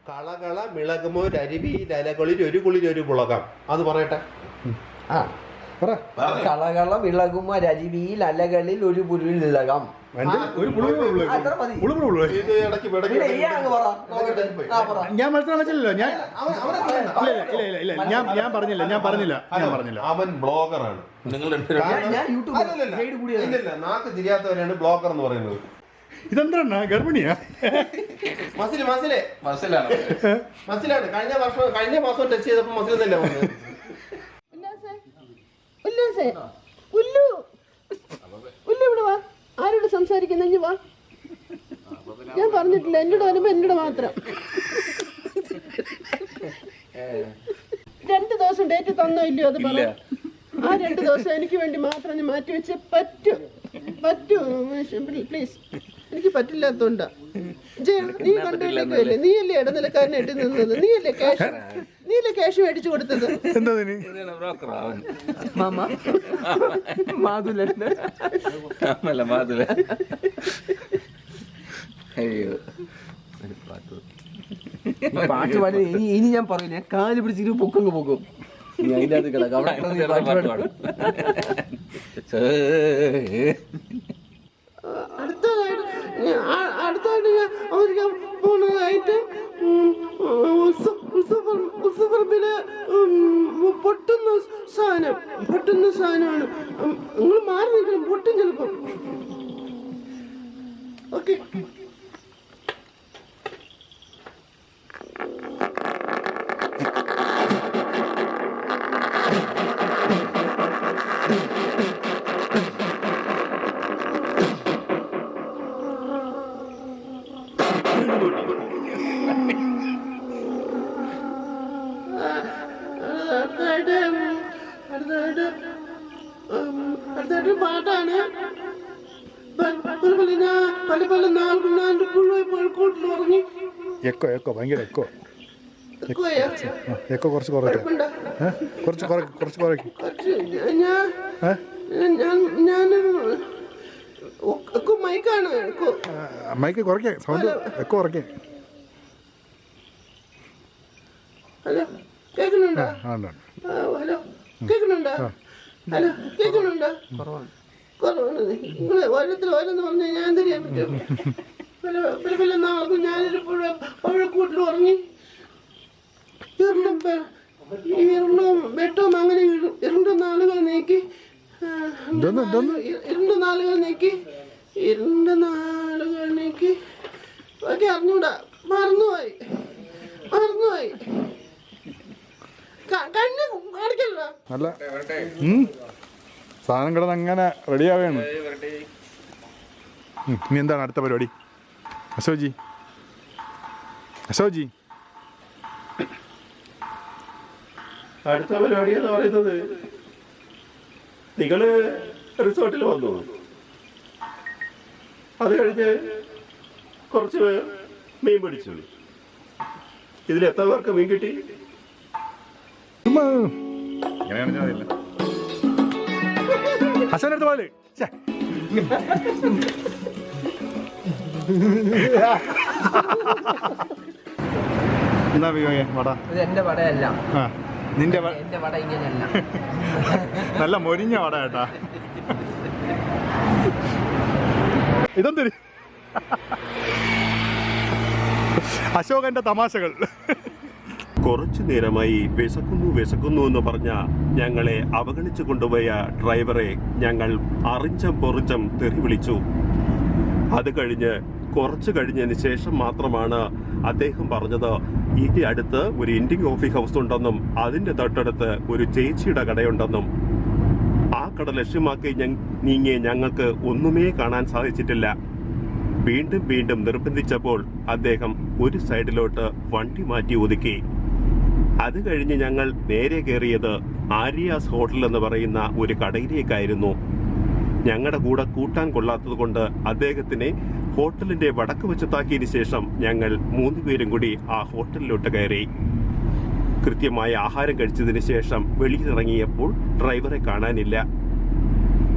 കളകള മിളകുമോ രരുവിയിൽ അലകളിൽ ഒരു കുളിരൊരു മുളകം. അത് പറയട്ടെ. കളകളം ഇളകുമ രരുവിയിൽ അലകളിൽ ഒരു പുരുളിളകം. ഞാൻ മത്സരം വെച്ചല്ലോ. ഞാൻ പറഞ്ഞില്ല. അവൻ ബ്ലോഗറാണ്. നാക്ക് തിരിയാത്തവരാണ് ബ്ലോഗർ എന്ന് പറയുന്നത്. ഇതെന്താണ് ഗർഭിണിയാ? മസിലാണ്. കഴിഞ്ഞ മാസം ടെസ്റ്റ് ചെയ്തപ്പോ മസിലെന്നല്ലേ വന്നത്. ഇവിടെ വാ. ആരോട് സംസാരിക്കുന്നെങ്കിൽ വാ. ഞാൻ പറഞ്ഞിട്ടില്ല, എന്നോട് വരുമ്പോ എന്നോട് മാത്രം. 2 ദിവസം ഡേറ്റ് തന്നോ ഇല്ലയോ അത് പറ. ആ 2 ദിവസം എനിക്ക് വേണ്ടി മാത്രം ഞാൻ മാറ്റി വെച്ച് പറ്റൂ പ്ലീസ്. എനിക്ക് പറ്റില്ലാത്തോണ്ടാ. നീ കണ്ടില്ലേ, നീയല്ലേ ഇടനിലക്കാരനായിട്ട് നിന്നത്. നീയല്ലേ ക്യാഷ് മേടിച്ചു കൊടുത്തത്. പാട്ട് പാടി ഇനി ഞാൻ പറയില്ല. കാല് പിടിച്ചിട്ട് പൊക്കങ്ങ് പോകും. നീ അതിൻ്റെ അത് കിടക്കാം. അടുത്തായിട്ട് ഞാൻ അവർക്ക് പോണതായിട്ട് ഉത്സവപ്പറമ്പില് പൊട്ടുന്ന സാധനമാണ്. നിങ്ങൾ മാറി നിൽക്കണം, പൊട്ടും ചിലപ്പം. ഓക്കെ. അടുത്തായിട്ട് പാട്ടാണ്. പല നാല് പുഴക്കൂട്ടിൽ ഉറങ്ങി. എക്കോ ഭയങ്കര എക്കോ കുറച്ച് കുറയ്ക്കും. മൈക്കാണ്. മൈക്ക് കുറയ്ക്കേ, സൗണ്ട് എക്കോ കുറയ്ക്കേ. ഹലോ കേൾക്കുന്നുണ്ടോ? ഹലോ കേൾക്കുന്നുണ്ടോ? കുറവാണ്. നിങ്ങള് ഓരോന്ന് പറഞ്ഞാൽ ഞാൻ തരാൻ പറ്റും. പല നാൾക്കും ഞാനൊരു പുഴക്കൂട്ടിൽ ഉറങ്ങി. വെട്ടവും അങ്ങനെ ഇരുണ്ട നാളുകൾ നീക്കി ഒക്കെ അറിഞ്ഞൂടാ. മറന്നുപോയി. കണ്ണ് അടയ്ക്കല്ലോ. നല്ല സാധനം കിടന്ന് അങ്ങനെ റെഡിയാവുകയാണ്. ഇനി എന്താണ് അടുത്ത പരിപാടി? അശോക് ജി അടുത്ത പരിപാടി എന്ന് പറയുന്നത്, നിങ്ങള് റിസോർട്ടിൽ വന്നു. അത് കഴിഞ്ഞ് കുറച്ച് പേർ മീൻ പിടിച്ചു. ഇതിൽ എത്ര പേർക്ക് മീൻ കിട്ടി? അശോകനടുത്ത് പോലെ എന്താ വട? ഇത് എന്റെ വടയല്ല. നിന്റെ എന്റെ വട ഇങ്ങനെയല്ല. നല്ല മൊരിഞ്ഞ വട കേട്ടാ. ഇതെന്തൊരു അശോകന്റെ തമാശകൾ. കുറച്ചു നേരമായി വിശക്കുന്നു എന്ന് പറഞ്ഞ ഞങ്ങളെ അവഗണിച്ചു കൊണ്ടുപോയ ഡ്രൈവറെ ഞങ്ങൾ അറിഞ്ചം തെറി വിളിച്ചു. അത് കഴിഞ്ഞ് കുറച്ചു കഴിഞ്ഞതിന് ശേഷം മാത്രമാണ് അദ്ദേഹം പറഞ്ഞത്, ഇതിന്റെ അടുത്ത് ഒരു ഇന്ത്യൻ കോഫി ഹൗസ് ഉണ്ടെന്നും അതിന്റെ തൊട്ടടുത്ത് ഒരു ചേച്ചിയുടെ കടയുണ്ടെന്നും. ആ കട ലക്ഷ്യമാക്കി നീങ്ങിയ ഞങ്ങൾക്ക് ഒന്നുമേ കാണാൻ സാധിച്ചിട്ടില്ല. വീണ്ടും നിർബന്ധിച്ചപ്പോൾ അദ്ദേഹം ഒരു സൈഡിലോട്ട് വണ്ടി മാറ്റി ഒതുക്കി. അത് കഴിഞ്ഞ് ഞങ്ങൾ നേരെ കയറിയത് ആര്യാസ് ഹോട്ടൽ എന്ന് പറയുന്ന ഒരു കടയിലേക്കായിരുന്നു. ഞങ്ങളുടെ കൂടെ കൂട്ടാൻ കൊള്ളാത്തത് കൊണ്ട് അദ്ദേഹത്തിനെ ഹോട്ടലിന്റെ വടക്ക് വശത്താക്കിയതിനു ശേഷം ഞങ്ങൾ 3 പേരും കൂടി ആ ഹോട്ടലിലോട്ട് കയറി. കൃത്യമായ ആഹാരം കഴിച്ചതിന് ശേഷം വെളിയിലിറങ്ങിയപ്പോൾ ഡ്രൈവറെ കാണാനില്ല.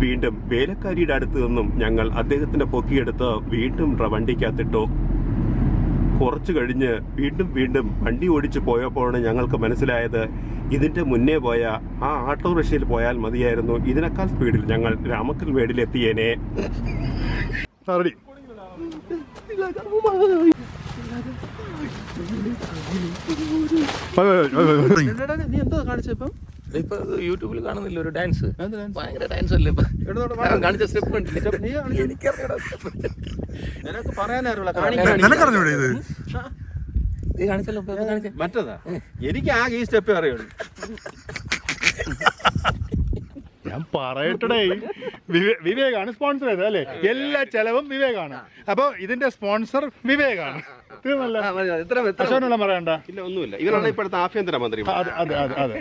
വീണ്ടും വേലക്കാരിയുടെ അടുത്ത് നിന്നും ഞങ്ങൾ അദ്ദേഹത്തിന്റെ പൊക്കിയെടുത്ത് വീണ്ടും വണ്ടിക്കകത്തിട്ടു. കുറച്ചു കഴിഞ്ഞ് വീണ്ടും വണ്ടി ഓടിച്ചു പോയപ്പോഴാണ് ഞങ്ങൾക്ക് മനസ്സിലായത് ഇതിന്റെ മുന്നേ പോയ ആ ഓട്ടോറിക്ഷയിൽ പോയാൽ മതിയായിരുന്നു. ഇതിനേക്കാൾ സ്പീഡിൽ ഞങ്ങൾ രാമക്കൽ മേടിലെത്തിയേനെ. റെഡി. നീ എന്താ കാണിച്ചപ്പം ഇപ്പൊ യൂട്യൂബിൽ കാണുന്നില്ല ഒരു ഡാൻസ്, ഭയങ്കര ഡാൻസ് അല്ലേ ഇപ്പൊ കാണിച്ച സ്റ്റെപ്പ് നിനക്ക് പറയാനറിയുള്ള നിനക്കറിഞ്ഞൂടെ ഇത്? കാണിച്ചല്ലോ മറ്റതാ എനിക്ക് ആകെ ഈ സ്റ്റെപ്പ് അറിയുള്ളൂ. ഞാൻ പറയട്ടെ, വിവേകാണ് സ്പോൺസർ ചെയ്തത് അല്ലേ? എല്ലാ ചെലവും വിവേകാണ്. അപ്പൊ ഇതിന്റെ സ്പോൺസർ വിവേകാണ്. തീർന്നല്ല, അശോകനെല്ലാം പറയണ്ട. ഇല്ല, ഒന്നുമില്ല. ഇവരാണ് ഇപ്പോഴത്തെ ആഭ്യന്തര മന്ത്രി. അതെ.